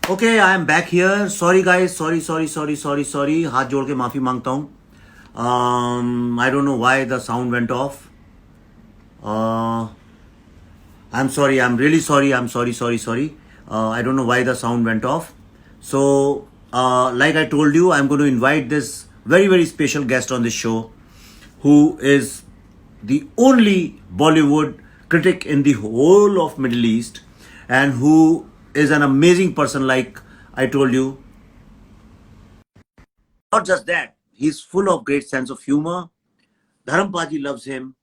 Okay, I am back here. Sorry guys, sorry. हाथ जोड़ के माफी मांगता हूँ. I don't know why the sound went off. Uh, I'm sorry. I'm really sorry. I'm sorry. I don't know why the sound went off. So, like I told you, I'm going to invite this very special guest on this show, who is the only Bollywood critic in the whole of Middle East, and who is an amazing person. Like I told you, not just that, he's full of great sense of humor. Dharampaji loves him,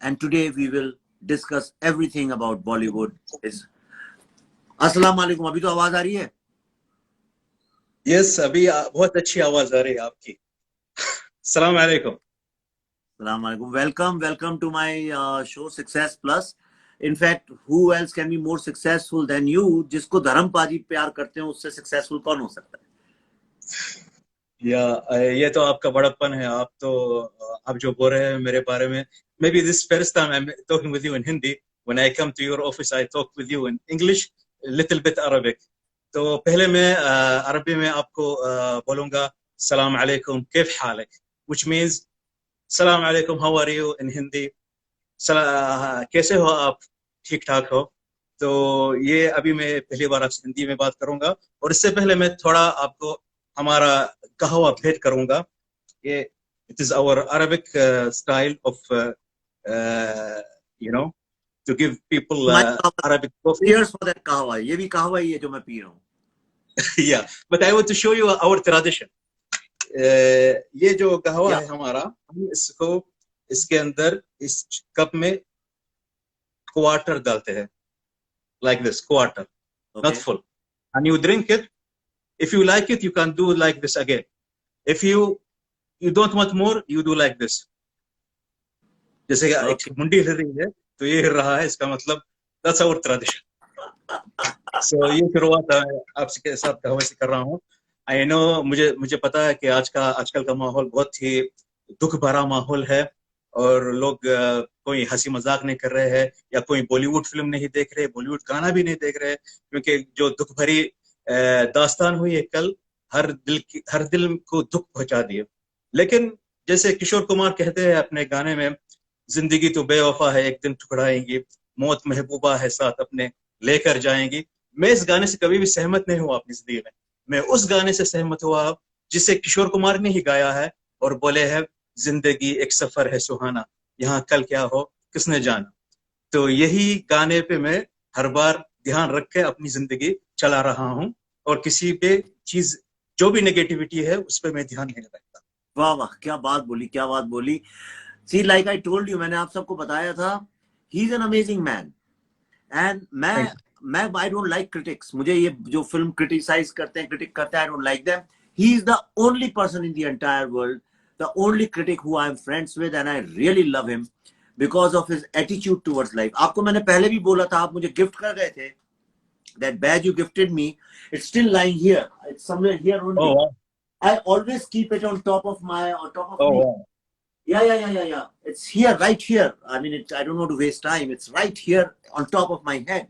and today we will discuss everything about Bollywood. Is Assalamu alaikum. अभी तो आवाज आ रही है? Yes अभी बहुत अच्छी आवाज आ रही है आपकी. सलाम अलैकुम. Assalamu alaikum. Welcome to my show Success Plus. In fact, who else can be more successful than you? जिसको धर्मपाजी प्यार करते हैं उससे सक्सेसफुल कौन हो सकता है? ये तो आपका बड़प्पन है. आप जो बोल रहे हैं मेरे बारे में, maybe this first time I'm talking with you in Hindi. When I come to your office, I talk with you in English, little bit Arabic. तो पहले मैं अरबी में आपको बोलूंगा सलाम अलैकुम कैफ हालक, which means सलाम अलैकुम how are you in Hindi. कैसे हो आप, ठीक ठाक हो. तो ये अभी मैं पहली बार आपसे हिंदी में बात करूंगा, और इससे पहले मैं थोड़ा आपको हमारा कहवा भेंट करूंगा. ये it is our Arabic style of you know to give people My Arabic coffee. cheers for that कहवा. ये भी कहवा ही है जो मैं पी रहा हूँ. Yeah but I want to show you our tradition. ये जो कहवा है हमारा, हम इसको इसके अंदर इस कप में क्वार्टर डालते हैं, like this quarter, okay. Not full, and you drink it. If you like it, you can do like this again. If you don't want more, you do like this. जैसे एक मुंडी हिल रही है तो ये हिल रहा है, इसका मतलब that's our tradition. So ये शुरुआत आपके साथ कहवा से कर रहा हूँ. I know, मुझे पता है कि आजकल का माहौल बहुत ही दुख भरा माहौल है, और लोग कोई हंसी मजाक नहीं कर रहे हैं, या कोई बॉलीवुड फिल्म नहीं देख रहे, बॉलीवुड गाना भी नहीं देख रहे, क्योंकि जो दुख भरी दास्तान हुई है कल, हर दिल को दुख पहुंचा दिए. लेकिन जैसे किशोर कुमार कहते हैं अपने गाने में, जिंदगी तो बेवफा है एक दिन ठुकराएंगी, मौत महबूबा है साथ अपने लेकर जाएंगी. मैं इस गाने से कभी भी सहमत नहीं हुआ अपनी जिंदगी में. मैं उस गाने से सहमत हुआ जिसे किशोर कुमार ने ही गाया है, और बोले है जिंदगी एक सफर है सुहाना, यहाँ कल क्या हो किसने जाना. तो यही गाने पे मैं हर बार ध्यान रख के अपनी जिंदगी चला रहा हूँ, और किसी पे चीज जो भी नेगेटिविटी है उस पर मैं ध्यान नहीं रखता. वाह वाह, क्या बात बोली. See, like I told you, मैंने आप सबको बताया था, he is an amazing man. And I don't like critics. मुझे ये जो फिल्म criticize करते हैं, critic करते हैं, I don't like them. He is the only person in the entire world, the only critic who I am friends with, and I really love him because of his attitude towards life. आपको मैंने पहले भी बोला था, आप मुझे gift कर गए थे. That badge you gifted me, it's still lying here. It's somewhere here only. Oh, wow. I always keep it on top of me. Wow. Yeah. It's here, right here. I mean, I don't want to waste time. It's right here on top of my head.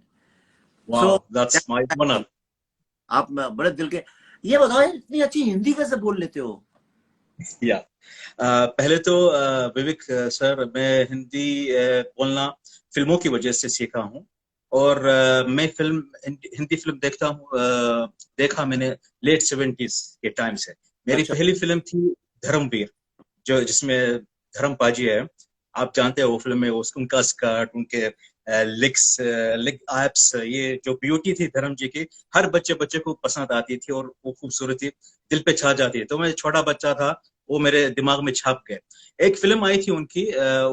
Wow, so, that's my honor. आप बड़े दिल के. ये बताओ, इतनी अच्छी हिंदी कैसे बोल लेते हो? या पहले तो विवेक सर, मैं हिंदी बोलना फिल्मों की वजह से सीखा हूँ, और मैं हिंदी फिल्म देखा मैंने लेट 70s के टाइम से. मेरी पहली फिल्म थी धर्मवीर, जिसमें धर्मपाजी है. आप जानते हैं वो फिल्म में उनका स्कर्ट, उनके लिग एप्स, ये जो ब्यूटी थी धर्म जी की, हर बच्चे को पसंद आती थी, और वो खूबसूरती दिल पे छा जाती है. तो मैं छोटा बच्चा था, वो मेरे दिमाग में छाप गए. एक फिल्म आई थी उनकी,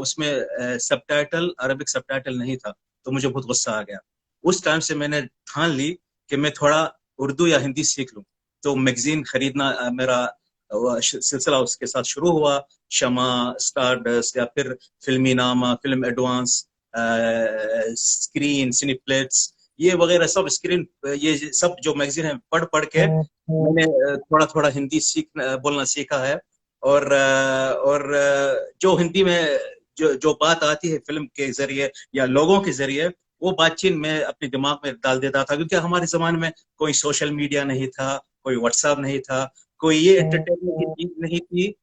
उसमें अरबिक सबटाइटल नहीं था, तो मुझे बहुत गुस्सा आ गया. उस टाइम से मैंने ठान ली कि मैं थोड़ा उर्दू या हिंदी सीख लूं. तो मैगजीन खरीदना मेरा सिलसिला उसके साथ शुरू हुआ. शमा, स्टारडस्ट, या फिर फिल्मी नामा, फिल्म एडवांस, स्क्रीन, सिनेप्लेक्स, ये वगैरह सब ये सब जो मैगजीन है पढ़ के मैंने थोड़ा हिंदी बोलना सीखा है. और जो हिंदी में जो बात आती है फिल्म के जरिए या लोगों के जरिए, वो बातचीत मैं अपने दिमाग में डाल देता था, क्योंकि हमारे जमाने में कोई सोशल मीडिया नहीं था, कोई व्हाट्सएप नहीं था, कोई ये एंटरटेनमेंट की चीज नहीं थी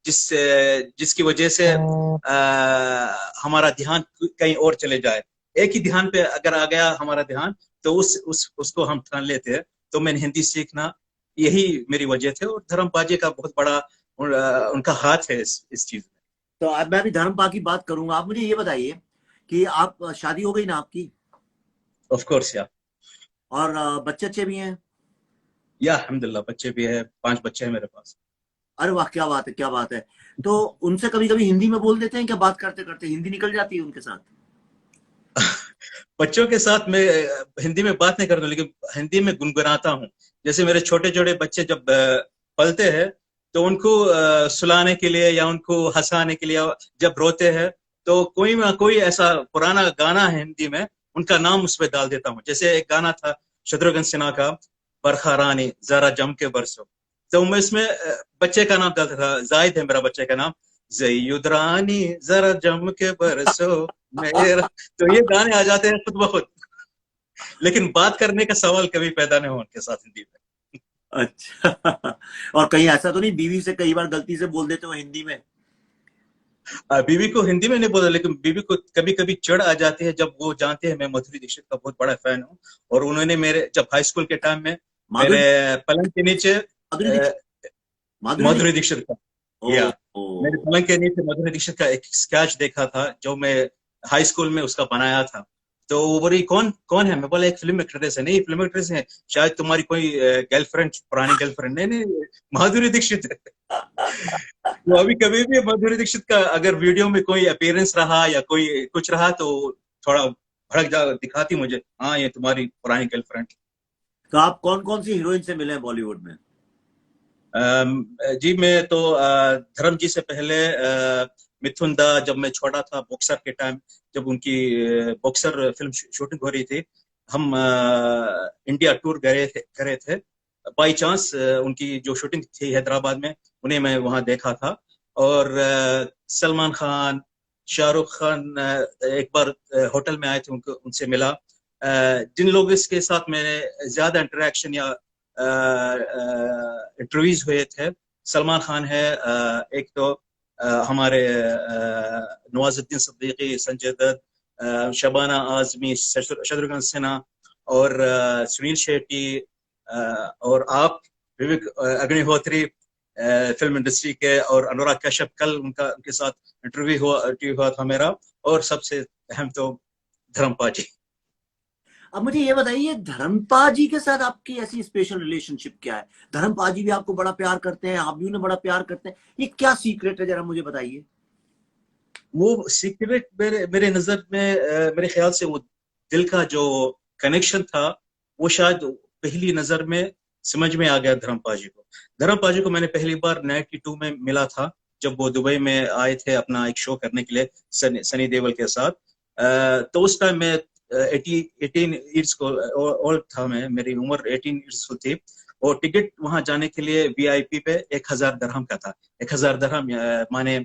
जिसकी वजह से हमारा ध्यान कहीं और चले जाए। एक ही ध्यान पे अगर आ गया हमारा ध्यान, तो उसको हम ठान लेते हैं। तो मैंने हिंदी सीखना यही मेरी वजह थे, और धर्मपाजी का बहुत बड़ा उनका हाथ है इस चीज में। तो अब मैं भी धर्मपा की बात करूंगा। आप मुझे ये बताइए कि आप शादी हो गई ना आपकी? ऑफ कोर्स या। और बच्चे अच्छे भी हैं? या अल्हम्दुलिल्लाह, बच्चे भी है, 5 बच्चे हैं मेरे पास। अरे वाह, क्या बात है, क्या बात है। तो उनसे कभी कभी हिंदी में बोल देते हैं क्या? बात करते करते हिंदी निकल जाती है उनके साथ? बच्चों के साथ मैं हिंदी में बात नहीं करता, लेकिन हिंदी में गुनगुनाता हूँ। जैसे मेरे छोटे छोटे बच्चे जब पलते हैं, तो उनको सुलाने के लिए या उनको हंसाने के लिए जब रोते हैं, तो कोई ना कोई ऐसा पुराना गाना है हिंदी में, उनका नाम उस पर डाल देता हूँ। जैसे एक गाना था शत्रुघ्न सिन्हा का, बरखा रानी जरा जम के बरसो, तो मैं इसमें बच्चे का नाम डालता था। जाहिद है मेरा बच्चे का नाम। जयुद रानी जरा जम के बरसो मेरा। तो ये गाने आ जाते हैं खुद ब खुद, लेकिन बात करने का सवाल कभी पैदा नहीं हुआ उनके साथ हिंदी में। अच्छा। और कहीं ऐसा तो नहीं बीवी से कई बार गलती से बोल देते हो हिंदी में? बीवी को हिंदी में नहीं बोला, लेकिन बीवी को कभी कभी चिढ़ आ जाती है जब वो जानते हैं मैं माधुरी दीक्षित का बहुत बड़ा फैन हूँ। और उन्होंने मेरे जब हाई स्कूल के टाइम में माधुरी मेरे पलंग के नीचे माधुरी दीक्षित माधुरी माधुरी दीक्षित दीक्षित का, ओ, या मेरे ओ। पलंग के नीचे माधुरी दीक्षित का एक स्केच देखा था जो मैं हाई स्कूल में उसका बनाया था। तो वो बोली कौन कौन है? मैं बोला एक फिल्म एक्ट्रेस है। नहीं, फिल्म एक्ट्रेस है, शायद तुम्हारी कोई गर्लफ्रेंड, पुरानी गर्लफ्रेंड। नहीं नहीं, माधुरी दीक्षित है। तो अभी कभी भी माधुरी दीक्षित का अगर वीडियो में कोई अपीयरेंस रहा या कोई कुछ रहा, तो थोड़ा भड़क जा दिखाती मुझे, हाँ ये तुम्हारी पुरानी गर्लफ्रेंड। तो आप कौन कौन सी हीरोइन से मिले हैं बॉलीवुड में? जी मैं तो धर्म जी से पहले मिथुन दा, जब मैं छोटा था बॉक्सर के टाइम, जब उनकी बॉक्सर फिल्म शूटिंग हो रही थी, हम इंडिया टूर गए थे करे थे। बाई चांस उनकी जो शूटिंग थी हैदराबाद में, उन्हें मैं वहां देखा था। और सलमान खान, शाहरुख खान एक बार होटल में आए थे, उनको उनसे मिला। जिन लोगों के साथ मैंने ज्यादा इंटरेक्शन या इंटरव्यूज हुए थे, सलमान खान है, एक तो हमारे नवाजुद्दीन सिद्दीकी, संजय दत्त, शबाना आजमी, शत्रुघ्न सिन्हा, और सुनील शेट्टी, और आप विवेक अग्निहोत्री फिल्म इंडस्ट्री के, और अनुराग कश्यप। कल उनके साथ इंटरव्यू हुआ था मेरा। और सबसे अहम तो धर्मपा जी। अब मुझे ये बताइए, धर्मपा जी के साथ आपकी ऐसी स्पेशल रिलेशनशिप क्या है? धर्मपा जी भी आपको बड़ा प्यार करते हैं, आप भी उन्हें बड़ा प्यार करते हैं, ये क्या सीक्रेट है, जरा मुझे बताइए। वो सीक्रेट मेरे नजर में मेरे ख्याल से वो दिल का जो कनेक्शन था, वो शायद पहली नजर में समझ में आ गया धर्मपा जी को। धर्मपा जी को मैंने पहली बार 92 में मिला था, जब वो दुबई में आए थे अपना एक शो करने के लिए सनी देओल के साथ। तो उस टाइम मैं 18 ईयर्स को ओल्ड था, मैं, मेरी उम्र 18 ईयर्स थी। और टिकट वहां जाने के लिए वीआईपी पे 1000 दरहम का था। 1000 दरहम माने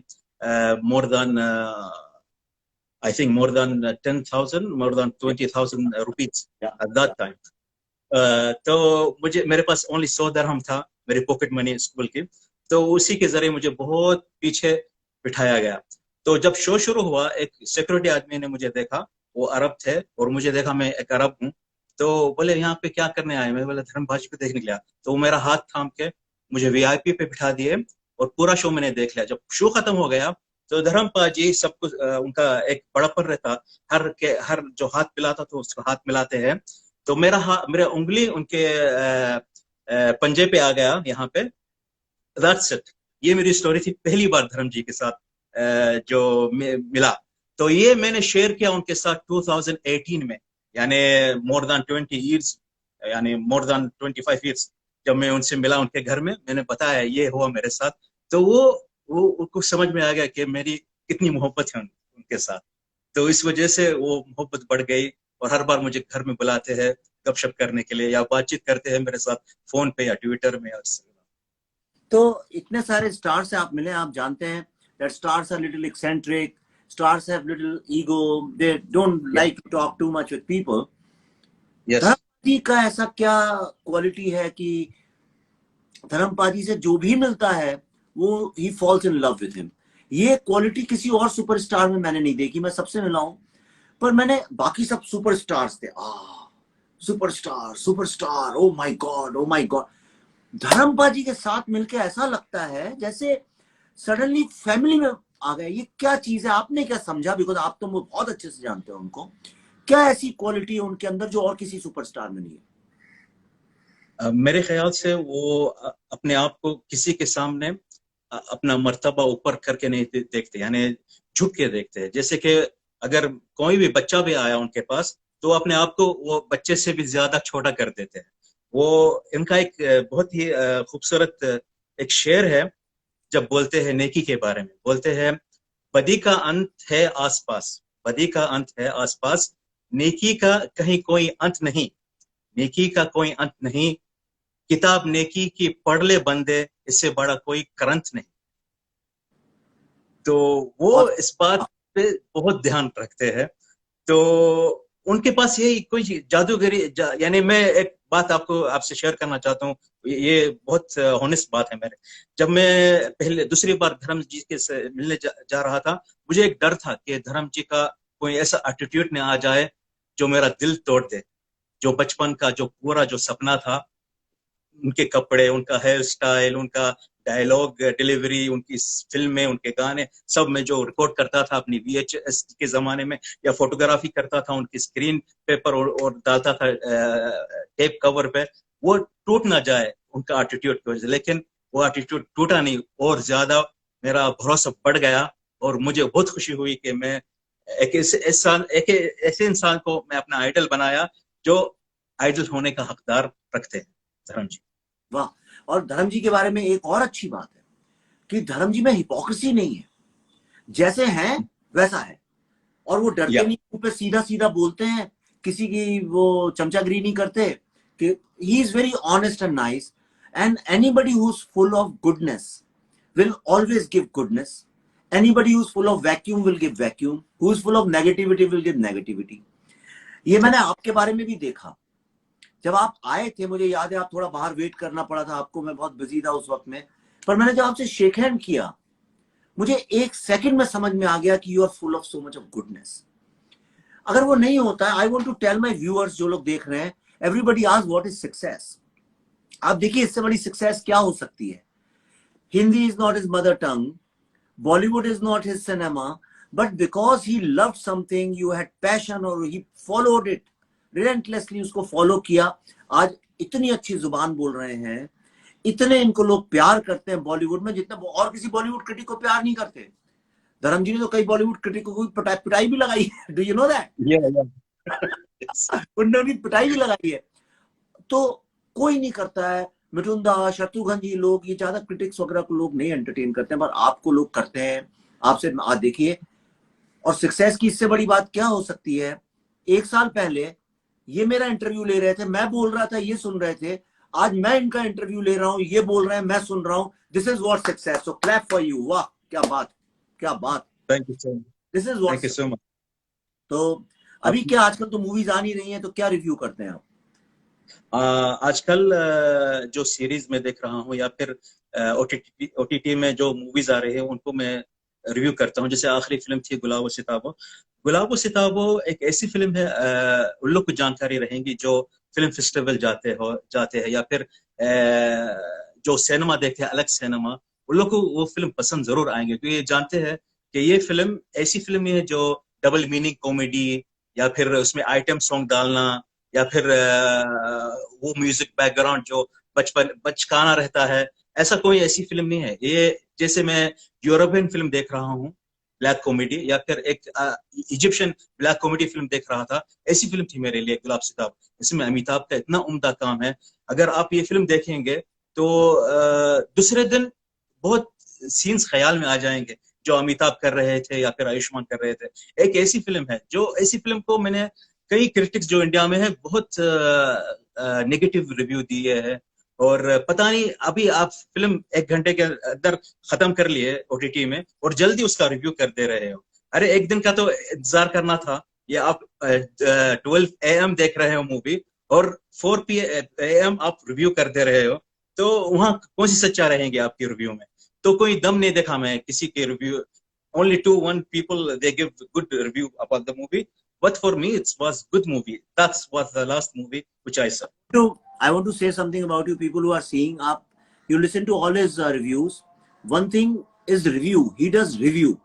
more than I think more than 10,000, more than 20,000 rupees at that time. तो मेरे पास ओनली 100 दरहम था, मेरी पॉकेट मनी स्कूल की। तो उसी के जरिए मुझे बहुत पीछे बिठाया गया। तो जब शो शुरू हुआ, एक सिक्योरिटी आदमी ने मुझे देखा, वो अरब थे, और मुझे देखा मैं एक अरब हूँ। तो बोले यहाँ पे क्या करने आए? मैं बोला धर्मपाजी को देखने गया। तो वो मेरा हाथ थाम के मुझे वीआईपी पे बिठा दिए, और पूरा शो मैंने देख लिया। जब शो खत्म हो गया, तो धर्मपा जी सब कुछ उनका एक बड़ापन रहता, हर जो हाथ मिलाता तो उसको हाथ मिलाते हैं। तो मेरा उंगली उनके पंजे पे आ गया यहाँ पे। That's it. ये मेरी स्टोरी थी पहली बार धर्म जी के साथ जो मिला। तो ये मैंने शेयर किया उनके साथ 2018 में, यानी मोर देन 20 इयर्स, यानी मोर देन 25 इयर्स। जब मैं उनसे मिला उनके घर में, मैंने बताया ये हुआ मेरे साथ। तो वो उनको समझ में आ गया कि मेरी कितनी मोहब्बत है उनके साथ। तो इस वजह से वो मोहब्बत बढ़ गई, और हर बार मुझे घर में बुलाते हैं गपशप करने के लिए, या बातचीत करते हैं मेरे साथ फोन पे या ट्विटर में। तो इतने सारे स्टार से आप मिले, आप जानते हैं that stars are little eccentric, stars have little ego, they don't Yeah. like to talk too much with people. Yes. धर्मपाजी का ऐसा क्या क्वालिटी है कि धर्मपाजी से जो भी मिलता है वो ही falls in love with him? ये क्वालिटी किसी और सुपरस्टार में मैंने नहीं देखी। मैं सबसे मिला हूं, पर मैंने बाकी सब सुपरस्टार्स थे, superstar superstar, oh my god oh my god. Dharampaji के साथ मिलके ऐसा लगता है जैसे सडनली फैमिली में आ गए। ये क्या चीज है, आपने क्या समझा? बिकॉज आप तो बहुत अच्छे से जानते हो उनको। क्या ऐसी क्वालिटी है उनके अंदर जो और किसी सुपरस्टार में नहीं है? मेरे ख्याल से वो अपने आप को किसी के सामने अपना मर्तबा ऊपर करके नहीं देखते, यानी झुक के देखते हैं। जैसे कि अगर कोई भी बच्चा भी आया उनके पास, तो अपने आप को वो बच्चे से भी ज्यादा छोटा कर देते हैं। वो इनका एक बहुत ही खूबसूरत एक शेर है, जब बोलते हैं नेकी के बारे में, बोलते हैं बदी का अंत है आसपास, बदी का अंत है आसपास, नेकी का कहीं कोई अंत नहीं, नेकी का कोई अंत नहीं, किताब नेकी की पढ़ ले बंदे, इससे बड़ा कोई करंत नहीं। तो वो और इस बात पे बहुत ध्यान रखते हैं। तो उनके पास यही कोई जादूगरी यानी मैं एक बात आपसे शेयर करना चाहता हूँ, ये बहुत हॉनेस्ट बात है मेरे। जब मैं पहले दूसरी बार धर्म जी के से मिलने जा रहा था, मुझे एक डर था कि धर्म जी का कोई ऐसा एटीट्यूड न आ जाए जो मेरा दिल तोड़ दे। जो बचपन का जो पूरा जो सपना था, उनके कपड़े, उनका हेयर स्टाइल, उनका डायलॉग डिलीवरी, उनकी फिल्में, उनके गाने, सब में जो रिकॉर्ड करता था अपनी VHS के जमाने में, या फोटोग्राफी करता था उनकी स्क्रीन पेपर और डालता था टेप कवर पे, वो टूट ना जाए उनका एटीट्यूड की वजह से। लेकिन वो एटीट्यूड टूटा नहीं, और ज्यादा मेरा भरोसा बढ़ गया। और मुझे बहुत खुशी हुई कि मैं एक ऐसे इंसान को मैं अपना आइडल बनाया जो आइडल होने का हकदार रखते हैं, धर्म जी। वाह। और धर्म जी के बारे में एक और अच्छी बात है कि धर्म जी में हिपोक्रेसी नहीं है, जैसे हैं वैसा है। और वो डरते नहीं, मुंह पे सीधा सीधा बोलते हैं, किसी की वो चमचागिरी नहीं करते। कि he is very honest and nice, and anybody who is full of goodness will always give goodness. Anybody who's full of vacuum will give vacuum. Who's full of negativity will give negativity. ये मैंने आपके बारे में भी देखा। जब आप आए थे, मुझे याद है आप थोड़ा बाहर वेट करना पड़ा था आपको, मैं बहुत बिजी था उस वक्त में, पर मैंने जब आपसे शेक हैंड किया, मुझे एक सेकंड में समझ में आ गया कि you are full of so much of goodness. अगर वो नहीं होता, I want to tell my viewers जो लोग देख रहे हैं, everybody ask what is success. आप देखिए इससे बड़ी सक्सेस क्या हो सकती है। Hindi is not his mother tongue, Bollywood is not his cinema, but because he loved something, you had passion or he followed it relentlessly, उसको फॉलो किया, आज इतनी अच्छी जुबान बोल रहे हैं, इतने इनको लोग प्यार करते हैं बॉलीवुड में जितना और किसी बॉलीवुड क्रिटिक को प्यार नहीं करते। धर्म जी ने तो कई बॉलीवुड क्रिटिकों को पिटाई भी लगाई है, डू यू नो दैट? उन्होंने पिटाई भी लगाई है। तो कोई नहीं करता है, मिठुंदा, शत्रुघ्न जी, लोग ये ज्यादा क्रिटिक्स वगैरह को लोग नहीं एंटरटेन करते हैं, पर आपको लोग करते हैं। आपसे आज देखिए, और सक्सेस की इससे बड़ी बात क्या हो सकती है। एक साल पहले ये मेरा इंटरव्यू ले रहे थे, मैं बोल रहा था, ये सुन रहे थे। आज मैं इनका इंटरव्यू ले रहा हूं, ये बोल रहे हैं, मैं सुन रहा हूं। This is what success. So clap for you. वाह, क्या बात, क्या बात। Thank you so much. This is what. Thank you so much. तो अभी क्या आजकल तो मूवीज आ नहीं रही हैं, तो क्या रिव्यू करते हैं आप? आजकल जो सीरीज में देख रहा हूँ, या फिर OTT में जो मूवीज आ रही है, उनको मैं रिव्यू करता हूँ। जैसे आखिरी फिल्म थी गुलाबो सिताबो। गुलाबो सिताबो एक ऐसी फिल्म है, उन लोग को जानकारी रहेंगी जो फिल्म फेस्टिवल जाते हैं, या फिर जो सिनेमा देखते हैं, अलग सिनेमा, उन लोग को वो फिल्म पसंद जरूर आएंगे, क्योंकि ये जानते हैं कि ये फिल्म ऐसी फिल्म है जो डबल मीनिंग कॉमेडी, या फिर उसमें आइटम सॉन्ग डालना, या फिर वो म्यूजिक बैकग्राउंड जो बचकाना रहता है, ऐसा कोई ऐसी फिल्म नहीं है ये। जैसे मैं यूरोपियन फिल्म देख रहा हूँ ब्लैक कॉमेडी, या फिर एक इजिप्शियन ब्लैक कॉमेडी फिल्म देख रहा था, ऐसी फिल्म थी मेरे लिए गुलाब सिताब। इसमें अमिताभ का इतना उम्दा काम है। अगर आप ये फिल्म देखेंगे तो दूसरे दिन बहुत सीन्स ख्याल में आ जाएंगे जो अमिताभ कर रहे थे या फिर आयुष्मान कर रहे थे। एक ऐसी फिल्म है जो, ऐसी फिल्म को मैंने कई क्रिटिक्स जो इंडिया में है बहुत नेगेटिव रिव्यू दिए हैं, और पता नहीं, अभी आप फिल्म 1 घंटे के अंदर खत्म कर लिए OTT में और जल्दी उसका रिव्यू कर दे रहे हो। अरे एक दिन का तो इंतजार करना था। ये आप 12 AM देख रहे हो मूवी, और 4 PM आप रिव्यू कर दे रहे हो, तो वहां कौन सी सच्चा रहेंगे आपके रिव्यू में? तो कोई दम नहीं देखा मैं किसी के review. only 1 people they give good review about the movie, but for me it was good movie. That's was the last movie which I saw. So I want to say something about you people who are seeing up. You listen to all his reviews. One thing is review. He does review.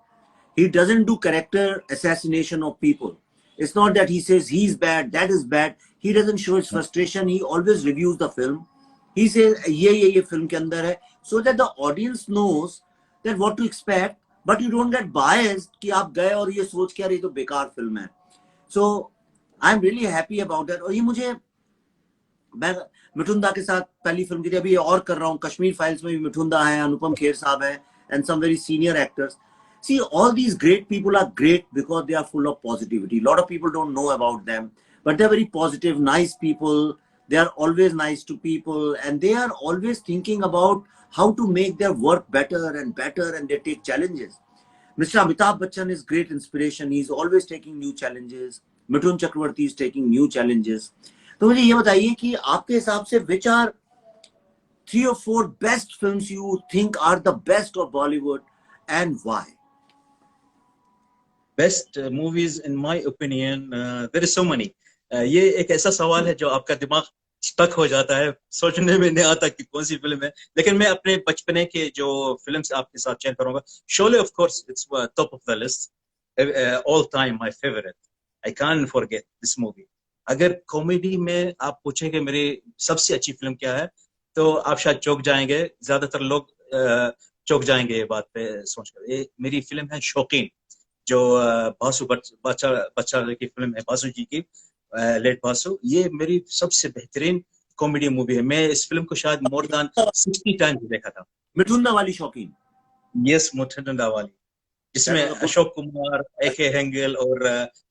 He doesn't do character assassination of people. It's not that he says he's bad, that is bad. He doesn't show his frustration. He always reviews the film. He says ये film के अंदर है, so that the audience knows that what to expect. But you don't get biased कि आप गए और ये सोच के यार ये तो बेकार फिल्म है. So I'm really happy about that. और ये मुझे, मैं मिठुंदा के साथ पहली फिल्म की थी, अभी और कर रहा हूँ, कश्मीर फाइल्स में भी मिठुंदा है, अनुपम खेर साहब है, and some very senior actors. See, all these great people are great because they are full of positivity. A lot of people don't know about them, but they're very positive, nice people. They are always nice to people, and they are always thinking about how to make their work better and better, and they take challenges. Mr. Amitabh Bachchan is great inspiration. He's always taking new challenges. Mithun Chakravarti is taking new challenges. तो मुझे ये बताइए कि आपके हिसाब से which are 3 or 4 best films you think are the best of Bollywood and why? Best movies in my opinion, there is so many. ये एक ऐसा सवाल है जो आपका दिमाग स्टक हो जाता है, सोचने में नहीं आता कि कौन सी फिल्म है। लेकिन मैं अपने बचपने के जो फिल्म्स आपके साथ शेयर करूंगा, Sholay of course its top of the list, all time my favourite. I can't forget this movie. अगर कॉमेडी में आप पूछेंगे मेरी सबसे अच्छी फिल्म क्या है, तो आप शायद चौंक जाएंगे, ज्यादातर लोग चौंक जाएंगे ये बात पे सोचकर। ये मेरी फिल्म है शौकीन, जो बासु बच्चा की फिल्म है, बासु जी की, लेट बासु। ये मेरी सबसे बेहतरीन कॉमेडी मूवी है। मैं इस फिल्म को शायद मोर देन 60 टाइम्स देखा था। मिठुंदा वाली शौकीन? यस, मिठुंदा वाली, जिसमें अशोक कुमार, AK हेंगल और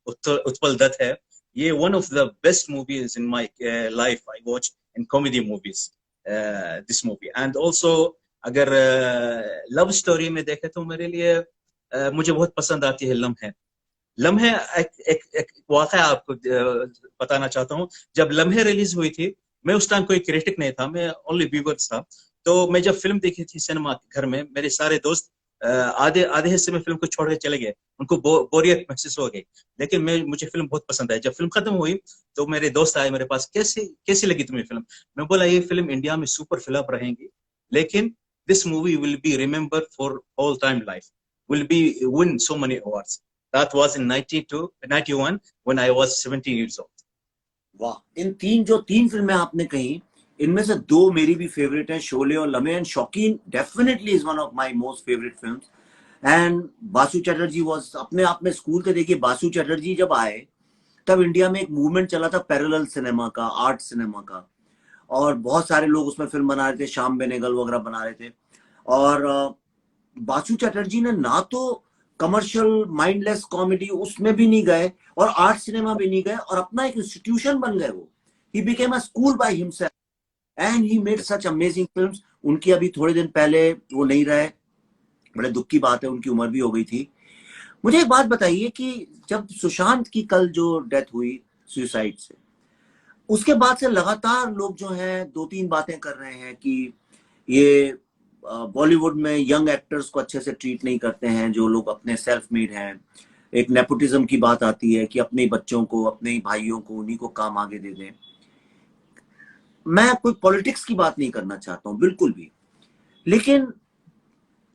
उत्पल दत्त है। ये one of the best movies in my life I watch in comedy movies, this movie. And also अगर लव स्टोरी में देखे तो मेरे लिए मुझे बहुत पसंद आती है लम्हे। लम्हे एक वाकया आपको बताना चाहता हूँ। जब लम्हे रिलीज हुई थी, मैं उस टाइम कोई क्रिटिक नहीं था, मैं ओनली व्यूअर था। तो मैं जब फिल्म देखी थी सिनेमा घर में, मेरे सारे दोस्त आधे हिस्से में फिल्म को छोड़ के चले गए, उनको बोरियत महसूस हो गई। लेकिन मुझे फिल्म बहुत पसंद आई। जब फिल्म खत्म हुई तो मेरे दोस्त आए मेरे पास, कैसी लगी तुम्हें फिल्म? मैं बोला ये फिल्म इंडिया में सुपर फिल्म रहेगी, लेकिन this movie will be remember for all time life, will be win so many awards. That was in 91 when I was 17 years old. वाह, इन तीन फिल्में आपने कही, इनमें से 2 मेरी भी फेवरेट है, शोले और लम्हे। एंड शौकीन definitely is one of my most favourite films. And Basu Chatterjee was अपने आप में स्कूल थे। देखिए, बासु चटर्जी जब आए तब इंडिया में एक मूवमेंट चला था पैरेलल सिनेमा का, आर्ट सिनेमा का, और बहुत सारे लोग उसमें फिल्म बना रहे थे, श्याम बेनेगल वगैरह बना रहे थे। और बासु चटर्जी ने ना तो कमर्शियल माइंडलेस कॉमेडी उसमें भी नहीं गए और आर्ट सिनेमा भी नहीं गए, और अपना एक इंस्टीट्यूशन बन गए वो। He became a school by himself and he made such amazing films. उनकी अभी थोड़े दिन पहले वो नहीं रहे, बड़े दुख की बात है, उनकी उम्र भी हो गई थी। मुझे एक बात बताइए कि जब सुशांत की कल जो डेथ हुई सुसाइड से, उसके बाद से लगातार लोग जो हैं 2-3 बातें कर रहे हैं कि ये बॉलीवुड में यंग एक्टर्स को अच्छे से ट्रीट नहीं करते हैं, जो लोग अपने सेल्फ मेड हैं। एक नेपोटिज्म की बात आती है कि अपने बच्चों को, अपने भाइयों को, उन्हीं को काम आगे दे दें। मैं कोई पॉलिटिक्स की बात नहीं करना चाहता हूं बिल्कुल भी, लेकिन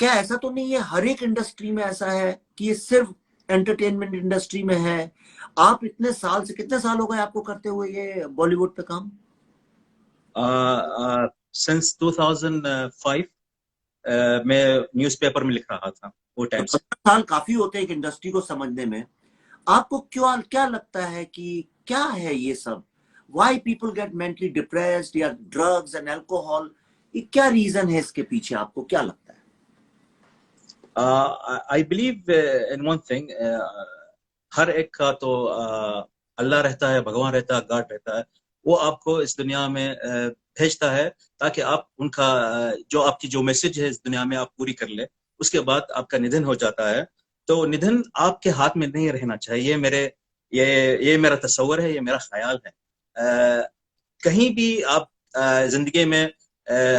क्या ऐसा तो नहीं है हर एक इंडस्ट्री में ऐसा है कि ये सिर्फ एंटरटेनमेंट इंडस्ट्री में है? आप इतने साल से, कितने साल हो गए आपको करते हुए ये बॉलीवुड पे काम? सिंस 2005 मैं न्यूज़पेपर में लिख रहा था वो टाइम से। 17 साल काफी होते हैं एक इंडस्ट्री को समझने में। आपको क्या लगता है कि क्या है ये सब? Why people get mentally depressed या ड्रग्स एंड अल्कोहल? ये क्या रीजन है इसके पीछे, आपको क्या लगता है? I believe in one thing, हर एक का तो अल्लाह रहता है, भगवान रहता है, गॉड रहता है। वो आपको इस दुनिया में भेजता है ताकि आप उनका जो आपकी जो मैसेज है इस दुनिया में आप पूरी कर ले। उसके बाद आपका निधन हो जाता है। तो निधन आपके हाथ में नहीं रहना चाहिए। ये मेरा तस्वर है, ये मेरा ख्याल है। कहीं भी आप जिंदगी में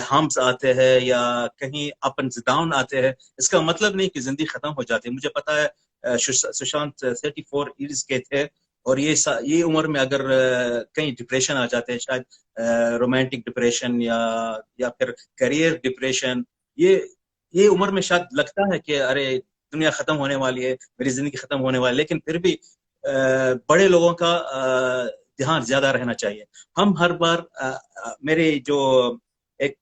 हार्म्स आते हैं या कहीं अप एंड डाउन आते हैं, इसका मतलब नहीं कि जिंदगी खत्म हो जाती है। मुझे पता है सुशांत 34 ईयर्स के थे, और ये उम्र में अगर कहीं डिप्रेशन आ जाते हैं, शायद रोमांटिक डिप्रेशन या फिर करियर डिप्रेशन, ये उम्र में शायद लगता है कि अरे दुनिया खत्म होने वाली है, मेरी जिंदगी खत्म होने वाली है। लेकिन फिर भी बड़े लोगों का ध्यान ज्यादा रहना चाहिए। हम हर बार मेरे जो एक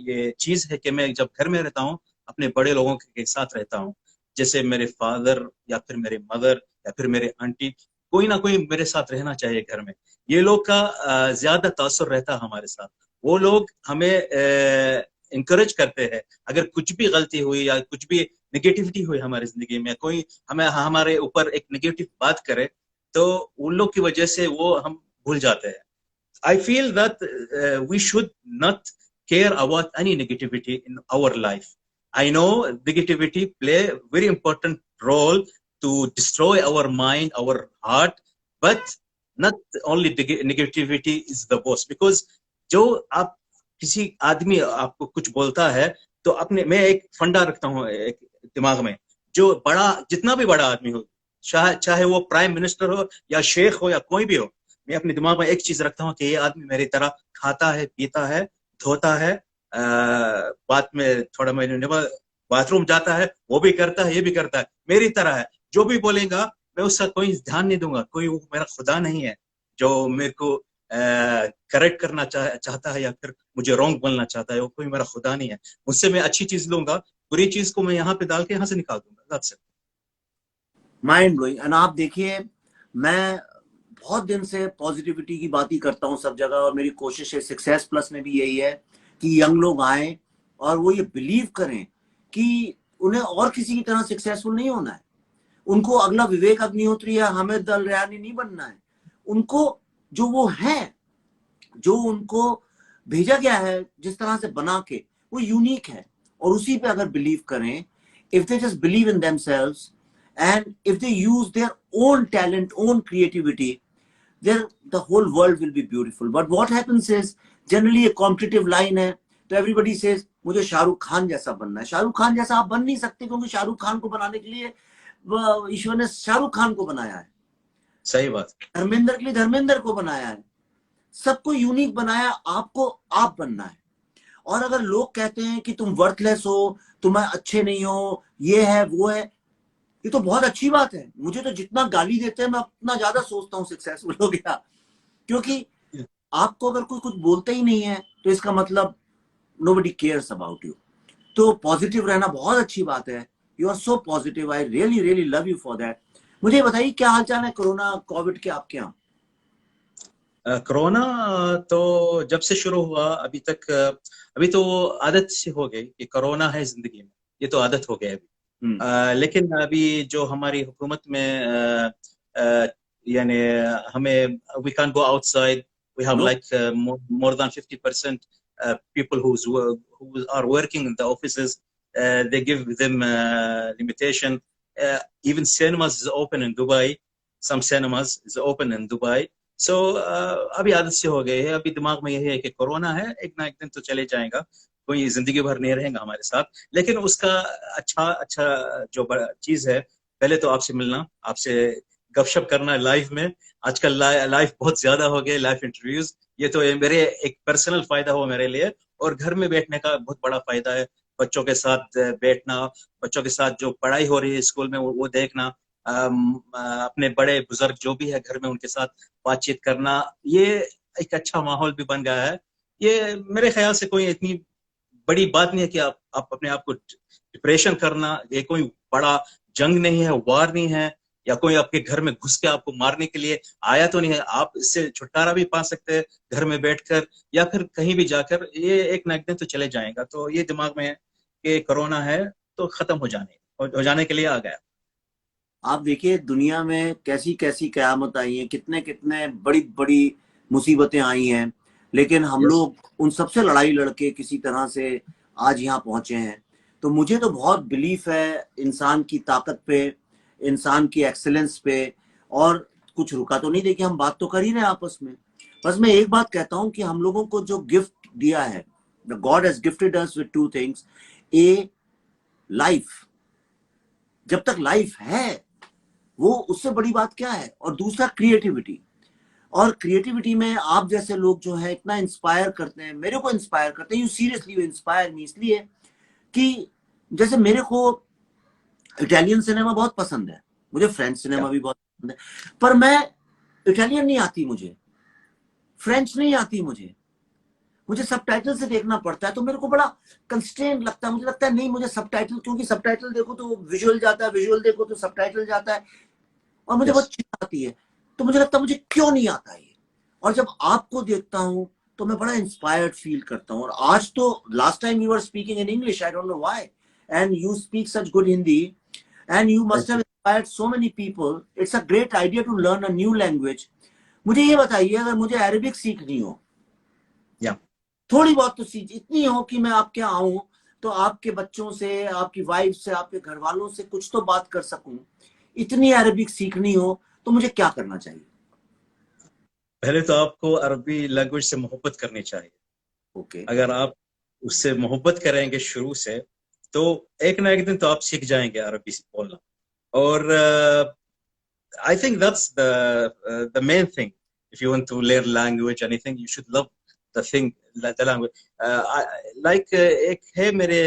ये चीज है कि मैं जब घर में रहता हूँ अपने बड़े लोगों के साथ रहता हूँ, जैसे मेरे फादर या फिर मेरे मदर या फिर मेरे आंटी, कोई ना कोई मेरे साथ रहना चाहिए घर में। ये लोग का ज्यादा तासुर रहता है हमारे साथ। वो लोग हमें इंकरेज करते हैं। अगर कुछ भी गलती हुई या कुछ भी नेगेटिविटी हुई हमारी जिंदगी में, कोई हमारे ऊपर एक नेगेटिव बात करे, तो उन लोग की वजह से वो हम भूल जाते हैं। I feel that we should not care about any negativity in our life. I know negativity play a very important role to destroy our mind, our heart, but not only negativity is the boss. Because जो आप किसी आदमी आपको कुछ बोलता है, तो मैं एक फंडा रखता हूँ एक दिमाग में, जो जितना भी बड़ा आदमी हो, चाहे वो प्राइम मिनिस्टर हो या शेख हो या कोई भी हो, मैं अपने दिमाग में एक चीज रखता हूँ कि ये आदमी मेरी तरह खाता है, पीता है, धोता है, बात में थोड़ा महीने बाथरूम जाता है, वो भी करता है, ये भी करता है, मेरी तरह है। जो भी बोलेगा मैं उसका कोई ध्यान नहीं दूंगा। कोई वो मेरा खुदा नहीं है जो मेरे को करेक्ट करना चाहता है या फिर मुझे रॉन्ग बोलना चाहता है। वो कोई मेरा खुदा नहीं है। मुझसे मैं अच्छी चीज लूंगा, बुरी चीज को मैं यहाँ पे डाल के यहाँ से निकाल दूंगा। That's it. Mind blowing. And आप देखिए, मैं बहुत दिन से पॉजिटिविटी की बात ही करता हूँ सब जगह, और मेरी कोशिश है सक्सेस प्लस में भी यही है कि यंग लोग आए और वो ये बिलीव करें कि उन्हें और किसी की तरह सक्सेसफुल नहीं होना है। उनको अगला विवेक अग्निहोत्री या हामिद अल रैयानी नहीं बनना है। उनको जो वो है, जो उनको भेजा गया है जिस तरह से बना के, वो यूनिक है। और उसी पे अगर बिलीव करें, if they just believe in themselves and if they use their own talent, own creativity, then the whole world will be beautiful. But what happens is, generally a competitive line है, तो everybody says मुझे शाहरुख खान जैसा बनना है। शाहरुख खान जैसा आप बन नहीं सकते, क्योंकि शाहरुख खान को बनाने के लिए ईश्वर ने शाहरुख खान को बनाया है। सही बात। धर्मेंद्र के लिए धर्मेंद्र को बनाया है। सबको यूनिक बनाया, आपको आप बनना है। और अगर लोग कहते हैं कि तुम वर्थलेस हो, तुम अच्छे नहीं हो, ये है वो है, ये तो बहुत अच्छी बात है। मुझे तो जितना गाली देते हैं मैं उतना ज्यादा सोचता हूँ सक्सेसफुल हो गया, क्योंकि आपको अगर कोई कुछ बोलता ही नहीं है तो इसका मतलब nobody cares about you। तो पॉजिटिव रहना बहुत अच्छी बात है। You are so positive, I really really love you for that. मुझे बताइए क्या हालचाल है कोरोना कोविड के आपके यहाँ? कोरोना तो जब से शुरू हुआ अभी तक, अभी तो आदत सी हो गई कि कोरोना है जिंदगी में, ये तो आदत हो गया अभी। लेकिन अभी जो हमारी हुकूमत में यानी हमें we can't go outside, we have like more than 50% people who are working in the offices, they give them limitation. Even cinemas is open in Dubai, some cinemas is open in Dubai. So अभी आदत से हो गए है। अभी दिमाग में यही है कि कोरोना है, एक ना एक दिन तो चले जाएगा, कोई जिंदगी भर नहीं रहेगा हमारे साथ। लेकिन उसका अच्छा जो चीज है, पहले तो आपसे मिलना, आपसे गपशप करना लाइव में। आजकल लाइव बहुत ज्यादा हो गए, लाइव इंटरव्यूज। ये तो मेरे एक पर्सनल फायदा हुआ मेरे लिए, और घर में बैठने का बहुत बड़ा फायदा है। बच्चों के साथ बैठना, बच्चों के साथ जो पढ़ाई हो रही है स्कूल में वो देखना, अपने बड़े बुजुर्ग जो भी है घर में उनके साथ बातचीत करना, ये एक अच्छा माहौल भी बन गया है। ये मेरे ख्याल से कोई इतनी बड़ी बात नहीं है कि आप अपने आप को डिप्रेशन करना। ये कोई बड़ा जंग नहीं है, वार नहीं है, या कोई आपके घर में घुस के आपको मारने के लिए आया तो नहीं है। आप इससे छुटकारा भी पा सकते हैं घर में बैठकर या फिर कहीं भी जाकर। ये एक ना एक दिन तो चले जाएगा। तो ये दिमाग में है कि कोरोना है तो खत्म हो जाने के लिए आ गया। आप देखिए दुनिया में कैसी कैसी कयामत आई है, कितने कितने बड़ी बड़ी मुसीबतें आई हैं, लेकिन हम लोग उन सबसे लड़ाई लड़के किसी तरह से आज यहाँ पहुंचे हैं। तो मुझे तो बहुत बिलीफ है इंसान की ताकत पे, इंसान की एक्सेलेंस पे, और कुछ रुका तो नहीं। देखिए हम बात तो कर ही रहे हैं आपस में। बस मैं एक बात कहता हूं कि हम लोगों को जो गिफ्ट दिया है, the God has gifted us with two things, A life. जब तक लाइफ है वो उससे बड़ी बात क्या है, और दूसरा क्रिएटिविटी। और क्रिएटिविटी में आप जैसे लोग जो है इतना इंस्पायर करते हैं, मेरे को इंस्पायर करते हैं। You seriously you inspire me, इसलिए कि जैसे मेरे को इटालियन सिनेमा बहुत पसंद है, मुझे फ्रेंच सिनेमा क्या भी बहुत पसंद है, पर मैं इटालियन नहीं आती मुझे, फ्रेंच नहीं आती मुझे, मुझे सबटाइटल से देखना पड़ता है। तो मेरे को बड़ा कंस्ट्रेंट लगता है, मुझे लगता है नहीं मुझे सबटाइटल, क्योंकि सबटाइटल देखो तो विजुअल जाता है, विजुअल देखो तो सबटाइटल जाता है, और मुझे यस बहुत चिढ़ आती है। तो मुझे लगता है मुझे क्यों नहीं आता ये। और जब आपको देखता हूं तो मैं बड़ा इंस्पायर्ड फील करता हूं। और आज तो last time you are speaking in English, I don't know why, and you speak such good Hindi, and you must thank have you inspired so many people. It's a great idea to learn a new language. मुझे ये बताइए, अगर मुझे Arabic सीखनी हो, या थोड़ी बहुत तो सीख, इतनी हो कि मैं आपके यहाँ आऊं तो आपके बच्चों से, आपकी वाइफ से, आपके घर वालों से कुछ तो बात कर सकूं, इतनी अरेबिक सीखनी हो, तो मुझे क्या करना चाहिए? पहले तो आपको अरबी लैंग्वेज से मोहब्बत करनी चाहिए। ओके। अगर आप उससे मोहब्बत करेंगे शुरू से, तो एक ना एक दिन तो आप सीख जाएंगे अरबी बोलना। और I think that's the main thing. If you want to learn language, anything, you should love the thing, the language. एक है मेरे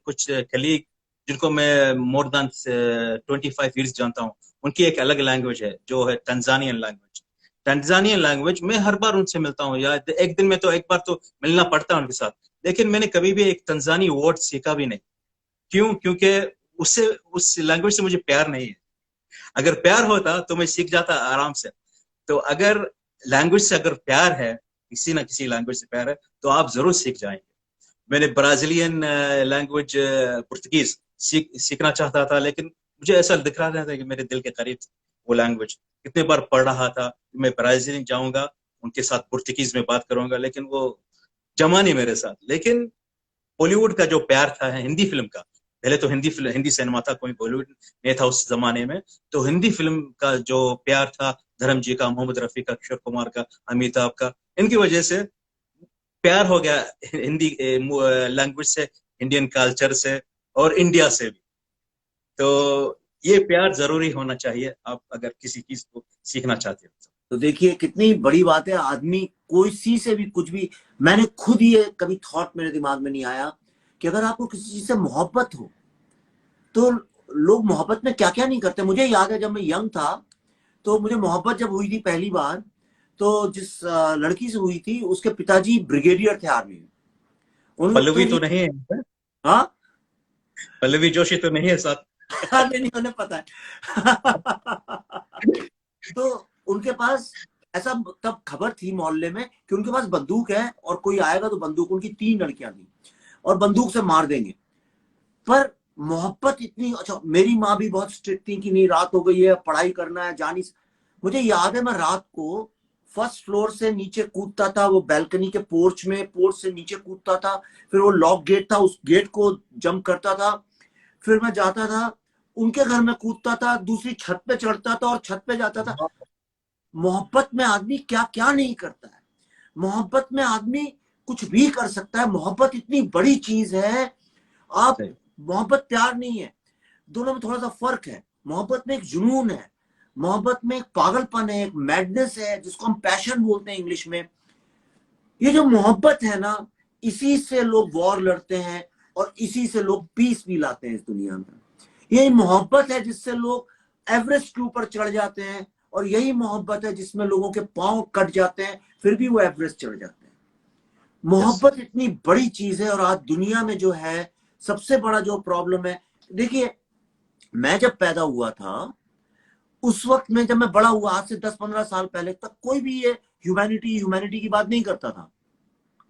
कुछ कलीग जिनको मैं मोर देन 25 years जानता हूँ। उनकी एक अलग लैंग्वेज है जो है टंजानियन लैंग्वेज। टंजानियन लैंग्वेज मैं हर बार उनसे मिलता हूँ, या एक दिन में तो एक बार तो मिलना पड़ता है उनके साथ, लेकिन मैंने कभी भी एक तंजानी वर्ड सीखा भी नहीं। क्यों? क्योंकि उससे, उस लैंग्वेज से मुझे प्यार नहीं है। अगर प्यार होता तो मैं सीख जाता आराम से। तो अगर लैंग्वेज से अगर प्यार है, किसी ना किसी लैंग्वेज से प्यार है, तो आप जरूर सीख जाएंगे। मैंने ब्राजीलियन लैंग्वेज पुर्तगीज सीखना चाहता था, लेकिन मुझे ऐसा दिख रहा था कि मेरे दिल के करीब वो लैंग्वेज। कितने बार पढ़ रहा था, मैं ब्राजील जाऊंगा, उनके साथ पुर्तगीज में बात करूंगा, लेकिन वो जमा नहीं मेरे साथ। लेकिन बॉलीवुड का जो प्यार था हिंदी फिल्म का, पहले तो हिंदी सिनेमा था, कोई बॉलीवुड नहीं था उस जमाने में, तो हिंदी फिल्म का जो प्यार था, धर्म जी का, मोहम्मद रफी का, किशोर कुमार का, अमिताभ का, इनकी वजह से प्यार हो गया हिंदी लैंग्वेज से, इंडियन कल्चर से, और इंडिया से भी। तो ये प्यार जरूरी होना चाहिए आप अगर किसी चीज को सीखना चाहते हो तो देखिए कितनी बड़ी बात है, आदमी कोई सी से भी कुछ भी, मैंने खुद ये कभी थॉट मेरे दिमाग में नहीं आया कि अगर आपको किसी चीज से मोहब्बत हो तो लोग मोहब्बत में क्या क्या नहीं करते। मुझे याद है जब मैं यंग था, तो मुझे मोहब्बत जब हुई थी पहली बार, तो जिस लड़की से हुई थी उसके पिताजी ब्रिगेडियर थे आर्मी में। उन तो पल्लवी ये, तो नहीं है? हाँ पल्लवी जोशी तो नहीं है साथ? नहीं नहीं उन्हें पता है तो उनके पास ऐसा तब खबर थी मोहल्ले में कि उनके पास बंदूक है और कोई आएगा तो बंदूक, उनकी 3 लड़कियां थी और बंदूक से मार देंगे। पर मोहब्बत इतनी, अच्छा मेरी माँ भी बहुत स्ट्रिक्ट थी कि नहीं रात हो गई है, पढ़ाई करना है, जानी। मुझे याद है मैं रात को फर्स्ट फ्लोर से नीचे कूदता था, वो बैल्कनी के पोर्च में, पोर्च से नीचे कूदता था, फिर वो लॉक गेट था उस गेट को जंप करता था, फिर मैं जाता था उनके घर में, कूदता था, दूसरी छत पे चढ़ता था और छत पे जाता था। मोहब्बत में आदमी क्या क्या नहीं करता है, मोहब्बत में आदमी कुछ भी कर सकता है। मोहब्बत इतनी बड़ी चीज है। आप, सही। मोहब्बत प्यार नहीं है, दोनों में थोड़ा सा फर्क है। मोहब्बत में एक जुनून है, मोहब्बत में एक पागलपन है, एक मैडनेस है, जिसको हम पैशन बोलते हैं इंग्लिश में। ये जो मोहब्बत है ना, इसी से लोग वॉर लड़ते हैं और इसी से लोग पीस भी लाते हैं इस दुनिया में। यही मोहब्बत है जिससे लोग एवरेस्ट के ऊपर चढ़ जाते हैं, और यही मोहब्बत है जिसमें लोगों के पांव कट जाते हैं फिर भी वो एवरेस्ट चढ़ जाते हैं। यस मोहब्बत इतनी बड़ी चीज है। और आज दुनिया में जो है सबसे बड़ा जो प्रॉब्लम है, देखिए मैं जब पैदा हुआ था उस वक्त में, जब मैं बड़ा हुआ आज से 10-15 साल पहले तक, कोई भी ये ह्यूमैनिटी ह्यूमैनिटी की बात नहीं करता था,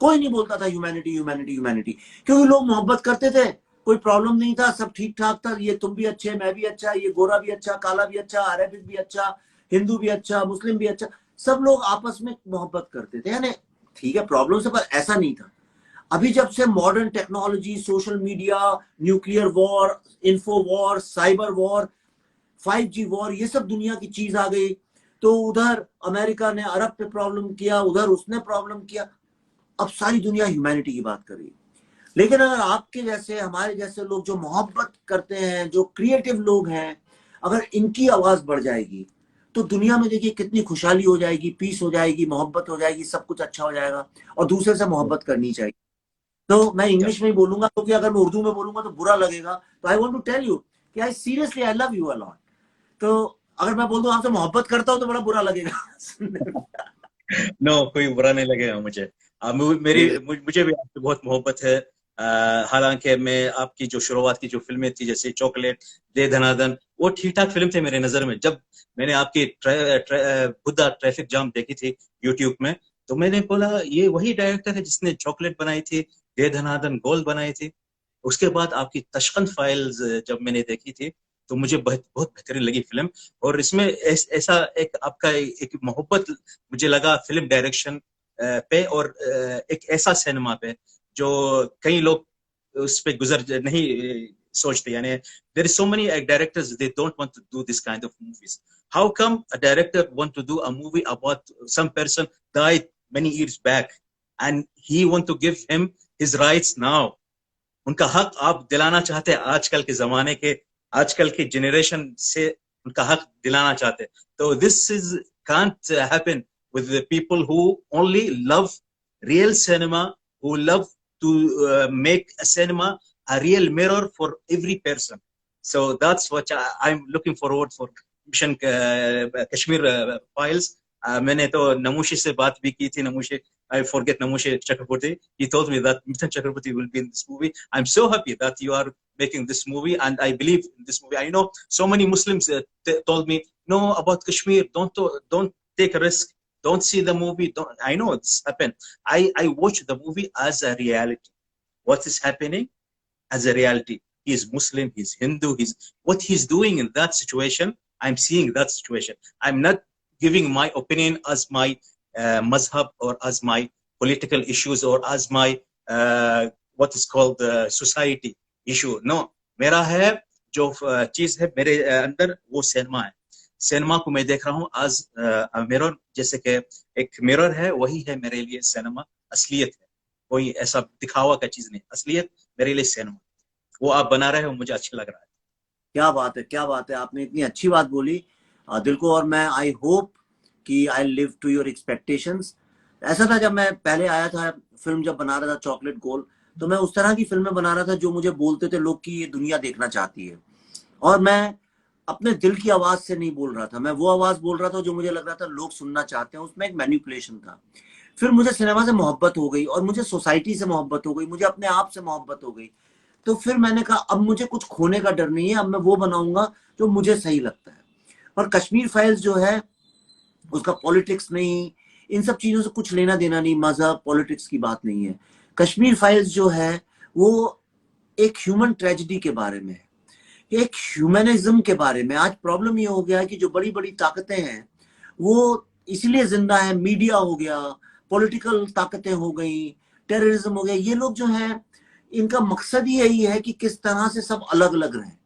कोई नहीं बोलता था ह्यूमैनिटी ह्यूमैनिटी ह्यूमैनिटी, क्योंकि लोग मोहब्बत करते थे, कोई प्रॉब्लम नहीं था, सब ठीक ठाक था। ये तुम भी अच्छे, मैं भी अच्छा, ये गोरा भी अच्छा, काला भी अच्छा, अरेबिक भी अच्छा, हिंदू भी अच्छा, मुस्लिम भी अच्छा, सब लोग आपस में मोहब्बत करते थे, यानी ठीक है प्रॉब्लम से, पर ऐसा नहीं था। अभी जब से modern technology, social media, nuclear war, info war, cyber war, 5G war, ये सब दुनिया की चीज आ गई, तो उधर अमेरिका ने अरब पे प्रॉब्लम किया, उधर उसने प्रॉब्लम किया। अब सारी दुनिया ह्यूमैनिटी की बात कर रही है। लेकिन अगर आपके जैसे, हमारे जैसे लोग जो मोहब्बत करते हैं, जो क्रिएटिव लोग हैं, अगर इनकी आवाज बढ़ जाएगी तो दुनिया में देखिए कितनी खुशहाली हो जाएगी, पीस हो जाएगी, मोहब्बत हो जाएगी, सब कुछ अच्छा हो जाएगा। और दूसरे से मोहब्बत करनी चाहिए। तो मैं क्या इंग्लिश में ही बोलूंगा, क्योंकि अगर मैं उर्दू में बोलूंगा तो बुरा लगेगा। तो I want to tell you कि I seriously I love you a lot. तो अगर मैं बोल दूं आपसे मोहब्बत करता हूं तो बड़ा बुरा लगेगा सुनने में। नो, कोई बुरा नहीं लगेगा मुझे। नहीं, मुझे भी आपसे बहुत मोहब्बत है। हालांकि मैं आपकी जो शुरुआत की जो फिल्में थी, जैसे चॉकलेट, दे धनादन, वो ठीक ठाक फिल्म थे मेरे नजर में। जब मैंने आपकी बुद्धा ट्रैफिक जाम देखी थी यूट्यूब में, तो मैंने बोला ये वही डायरेक्टर है जिसने चॉकलेट बनाई थी, दे धनादन गोल्ड बनाई थी। उसके बाद आपकी तशकन फाइल्स जब मैंने देखी थी, तो मुझे बहुत बहुत बेहतरीन लगी फिल्म। और इसमें ऐसा एक आपका एक मोहब्बत मुझे लगा फिल्म डायरेक्शन पे, और एक ऐसा सिनेमा पे जो कई लोग उस पे गुजर नहीं सोचते। यानी there is so many directors, they don't want to do this kind of movies. How come a director want to do a movie about some person died many years back and he want to give him his rights now? उनका हक आप दिलाना चाहते हैं, आजकल के जमाने के, आजकल के जनरेशन से उनका हक दिलाना चाहते हैं। तो this is can't happen with the people who only love real cinema, who love to make a cinema a real mirror for every person. So that's what I'm looking forward for Mission Kashmir Files. मैंने तो नमूशी से बात भी की थी, नमूशी, I forget Namushi Chakraborty. He told me that Mithun Chakraborty will be in this movie. I'm so happy that you are making this movie, and I believe in this movie. I know so many Muslims told me, "No, about Kashmir, don't take a risk. Don't see the movie." Don't. I know this happened. I watch the movie as a reality. What is happening as a reality? He is Muslim. He's Hindu. He's what he's doing in that situation. I'm seeing that situation. I'm not giving my opinion as my mazhab or as my political issues or as my what is called society issue. No, मेरा है जो चीज है मेरे अंदर, वो cinema है। Cinema को मैं देख रहा हूँ आज मिरर, जैसे कि एक मिरर है, वही है मेरे लिए सिनेमा। असलियत है, कोई ऐसा दिखावा का चीज नहीं। असलियत मेरे लिए सिनेमा, वो आप बना रहे हो, मुझे अच्छा लग रहा है। क्या बात है, क्या बात है, आपने इतनी अच्छी बात बोली दिल को। और मैं आई होप कि I live to your expectations. ऐसा था जब मैं पहले आया था, फिल्म जब बना रहा था चॉकलेट गोल्ड, तो मैं उस तरह की फिल्में बना रहा था जो मुझे बोलते थे लोग कि ये दुनिया देखना चाहती है। और मैं अपने दिल की आवाज से नहीं बोल रहा था, मैं वो आवाज बोल रहा था जो मुझे लग रहा था लोग सुनना चाहते हैं। उसमें एक मैनिपुलेशन था। फिर मुझे सिनेमा से मोहब्बत हो गई, और मुझे सोसाइटी से मोहब्बत हो गई, मुझे अपने आप से मोहब्बत हो गई। तो फिर मैंने कहा अब मुझे कुछ खोने का डर नहीं है, अब मैं वो बनाऊंगा जो मुझे सही लगता है। और कश्मीर फाइल्स जो है, उसका पॉलिटिक्स नहीं, इन सब चीजों से कुछ लेना देना नहीं, मजहब पॉलिटिक्स की बात नहीं है। कश्मीर फाइल्स जो है वो एक ह्यूमन ट्रेजेडी के बारे में है, एक ह्यूमनिज्म के बारे में। आज प्रॉब्लम ये हो गया है कि जो बड़ी बड़ी ताकतें हैं वो इसलिए जिंदा है, मीडिया हो गया, पॉलिटिकल ताकतें हो गई, टेररिज्म हो गया, ये लोग जो हैं इनका मकसद ही यही है कि किस तरह से सब अलग अलग रहें।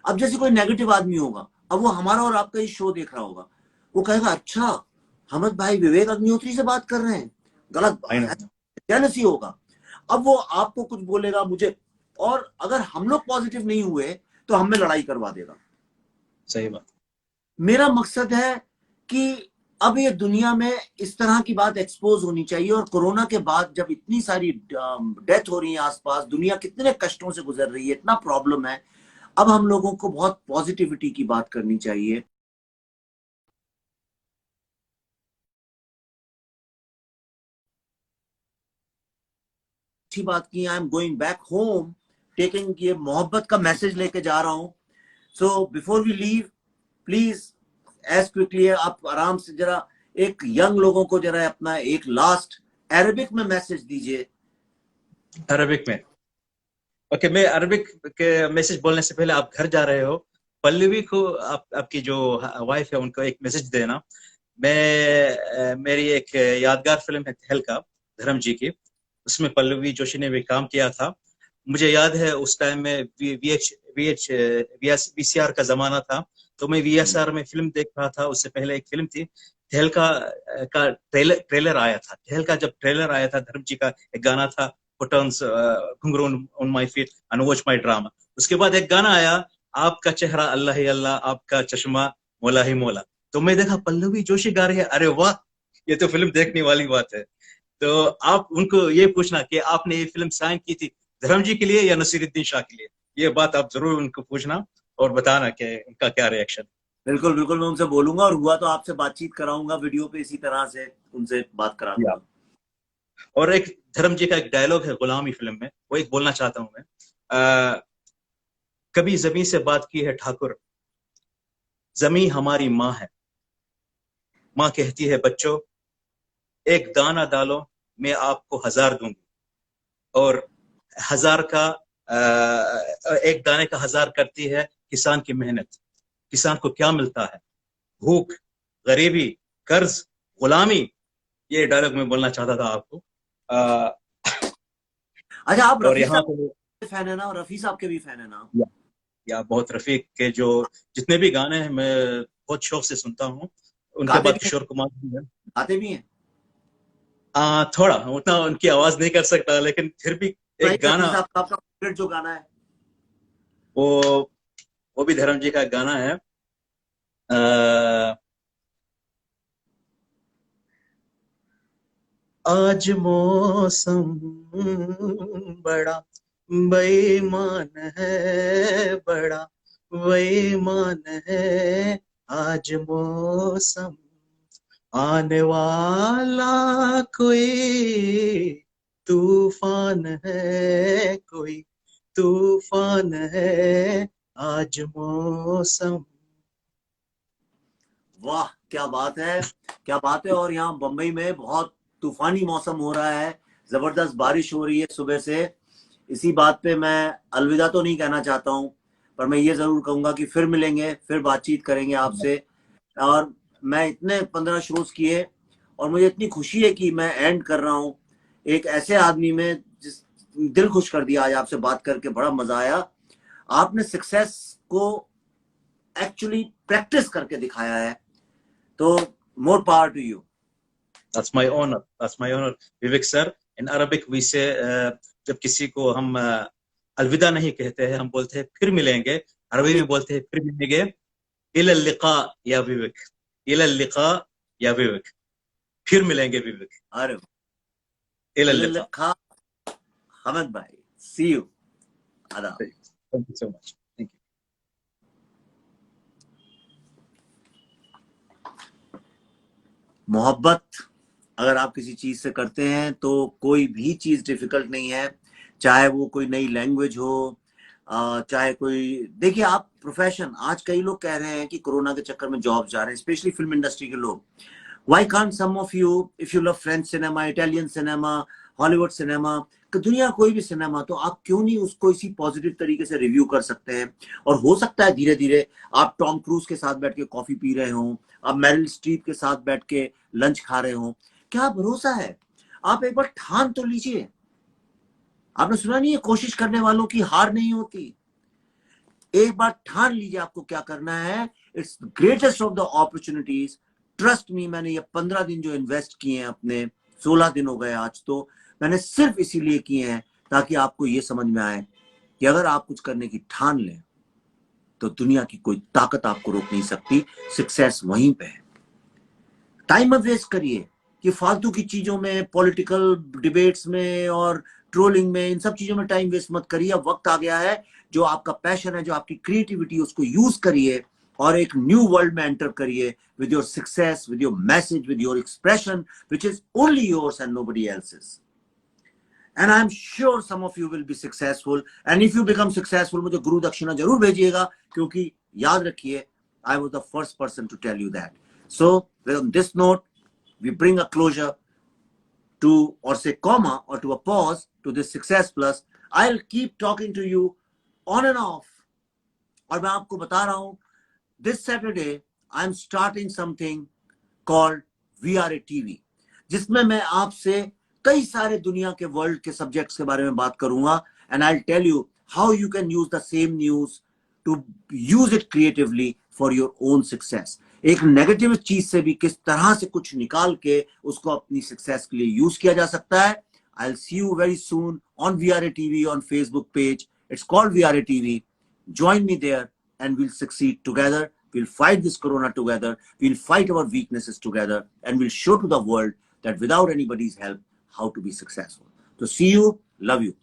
अब जैसे कोई नेगेटिव आदमी होगा, अब वो हमारा और आपका ये शो देख रहा होगा, वो कहेगा अच्छा हमद भाई विवेक अग्निहोत्री से बात कर रहे हैं, गलत आई बात नो। है, जेलसी होगा। अब वो आपको कुछ बोलेगा, मुझे, और अगर हम लोग पॉजिटिव नहीं हुए तो हमें लड़ाई करवा देगा। सही बात। मेरा मकसद है कि अब ये दुनिया में इस तरह की बात एक्सपोज होनी चाहिए। और कोरोना के बाद जब इतनी सारी डेथ हो रही है आसपास, दुनिया कितने कष्टों से गुजर रही है, इतना प्रॉब्लम है, अब हम लोगों को बहुत पॉजिटिविटी की बात करनी चाहिए। अच्छी बात की, I am going back home taking, ये मोहब्बत का मैसेज लेके जा रहा हूं। So before we leave, please as quickly, आप आराम से जरा एक यंग लोगों को जरा अपना एक लास्ट अरबिक में मैसेज दीजिए। अरबिक में? ओके, मैं अरबिक के मैसेज बोलने से पहले, आप घर जा रहे हो, पल्लवी को, आपकी जो वाइफ है उनको एक मैसेज देना। मैं मेरी एक यादगार फिल्म है तहलका, धर्म जी की, उसमें पल्लवी जोशी ने भी काम किया था। मुझे याद है उस टाइम में वीसीआर का जमाना था, तो मैं वीएसआर में फिल्म देख रहा था। उससे पहले एक फिल्म थी तहलका का ट्रेलर आया था। तहलका जब ट्रेलर आया था, धर्म जी का एक गाना था, पुट ऑन घुंघरू on my feet and watch my drama. उसके बाद एक गाना आया, आपका चेहरा अल्लाह ही अल्लाह, आपका चश्मा मौला ही मौला। तो मैं देखा पल्लवी जोशी गा रही है, अरे वाह, ये तो फिल्म देखने वाली बात है। तो आप उनको ये पूछना कि आपने ये फिल्म साइन की थी धर्म जी के लिए या नसीरुद्दीन शाह के लिए, ये बात आप जरूर उनको पूछना और बताना कि उनका क्या रिएक्शन। बिल्कुल बिल्कुल, मैं उनसे बोलूंगा, और हुआ तो आपसे बातचीत कराऊंगा वीडियो पे, इसी तरह से उनसे बात करा दूंगा। और एक धर्म जी का एक डायलॉग है गुलामी फिल्म में, वो एक बोलना चाहता हूं मैं। कभी जमी से बात की है ठाकुर, जमी हमारी माँ है, माँ कहती है बच्चों एक दाना डालो मैं आपको 1000 दूंगी, और 1000 का एक दाने का 1000 करती है किसान की मेहनत। किसान को क्या मिलता है? भूख, गरीबी, कर्ज, गुलामी। ये डायलॉग मैं बोलना चाहता था आपको। अच्छा, आप और रफी यहाँ साहब पे के फैन है ना? और रफी साहब के भी फैन है ना? या बहुत रफीक के जो जितने भी गाने हैं मैं बहुत शौक से सुनता हूँ। उनके गाते बाद भी हैं? किशोर कुमार भी है। गाते भी हैं? थोड़ा उतना उनकी आवाज नहीं कर सकता, लेकिन फिर भी नहीं, एक रफी गाना, साहब का आपका फेवरेट जो गाना है? वो वो भी धर्म जी का गाना है। आ, आज मौसम बड़ा बेईमान है, बड़ा बेईमान है, आज मौसम आने वाला कोई तूफान है, कोई तूफान है, आज मौसम। वाह, क्या बात है, क्या बात है। और यहाँ बम्बई में बहुत तूफानी मौसम हो रहा है, जबरदस्त बारिश हो रही है सुबह से। इसी बात पे मैं अलविदा तो नहीं कहना चाहता हूँ, पर मैं ये जरूर कहूंगा कि फिर मिलेंगे, फिर बातचीत करेंगे आपसे। और मैं इतने 15 शोज किए, और मुझे इतनी खुशी है कि मैं एंड कर रहा हूँ एक ऐसे आदमी में जिस दिल खुश कर दिया। आज आपसे बात करके बड़ा मजा आया। आपने सक्सेस को एक्चुअली प्रैक्टिस करके दिखाया है, तो more power to you. That's my honor. That's my honor. Vivek sir, in Arabic we say, जब किसी को हम अलविदा नहीं कहते हैं, हम बोलते हैं फिर मिलेंगे। अरबी में बोलते हैं फिर मिलेंगे, इला लिका या विवेक, इला लिका या विवेक, फिर मिलेंगे विवेक, अरे, इला लिका। लिखा। हमद भाई, सी यू। आदाब। Thank you so much. Thank you. मोहब्बत अगर आप किसी चीज से करते हैं तो कोई भी चीज डिफिकल्ट नहीं है, चाहे वो कोई नई लैंग्वेज हो, चाहे कोई, देखिए आप प्रोफेशन, आज कई लोग कह रहे हैं कि कोरोना के चक्कर में जॉब जा रहे हैं, स्पेशली फिल्म इंडस्ट्री के लोग। Why can't some of you, if you love French cinema, Italian cinema, Hollywood cinema, दुनिया कोई भी सिनेमा, तो आप क्यों नहीं उसको इसी पॉजिटिव तरीके से रिव्यू कर सकते हैं? और हो सकता है धीरे धीरे आप टॉम क्रूज के साथ बैठ के कॉफी पी रहे हो, आप मैरिल स्ट्रीप के साथ बैठ के लंच खा रहे हो, क्या भरोसा है? आप एक बार ठान तो लीजिए। आपने सुना नहीं है, कोशिश करने वालों की हार नहीं होती। एक बार ठान लीजिए आपको क्या करना है। It's greatest of the opportunities. Trust me, मैंने ये 15 दिन जो इन्वेस्ट किए हैं अपने, 16 दिन हो गए आज तो, मैंने सिर्फ इसीलिए किए हैं ताकि आपको ये समझ में आए कि अगर आप कुछ करने की ठान लें तो दुनिया की कोई ताकत आपको रोक नहीं सकती। सक्सेस वहीं पे है। टाइम मत वेस्ट करिए कि फालतू की चीजों में, पॉलिटिकल डिबेट्स में और ट्रोलिंग में, इन सब चीजों में टाइम वेस्ट मत करिए। अब वक्त आ गया है, जो आपका पैशन है, जो आपकी क्रिएटिविटी, उसको यूज करिए और एक न्यू वर्ल्ड में एंटर करिए with your success, with your message, with your expression which is only yours and nobody else's. And I am sure some of you will be successful, and if you become successful मुझे गुरु दक्षिणा जरूर भेजिएगा, क्योंकि याद रखिए, I was the first person to tell you that. So on this note, we bring a closure to, or say comma, or to a pause to this Success Plus. I'll keep talking to you on and off. और मैं आपको बता रहा हूं, this Saturday I'm starting something called VRA TV, जिसमें मैं आपसे कई सारे दुनिया के वर्ल्ड के सब्जेक्ट्स के बारे में बात करूंगा and I tell you how you can use the same news to use it creatively for your own success. एक नेगेटिव चीज से भी किस तरह से कुछ निकाल के उसको अपनी सक्सेस के लिए यूज किया जा सकता है। I'll see you very soon on VRA TV on Facebook page. It's called VRA TV. Join me there and we'll succeed together. We'll fight this corona together. We'll fight our weaknesses together and we'll show to the world that without anybody's help, how to be successful. So see you. Love you.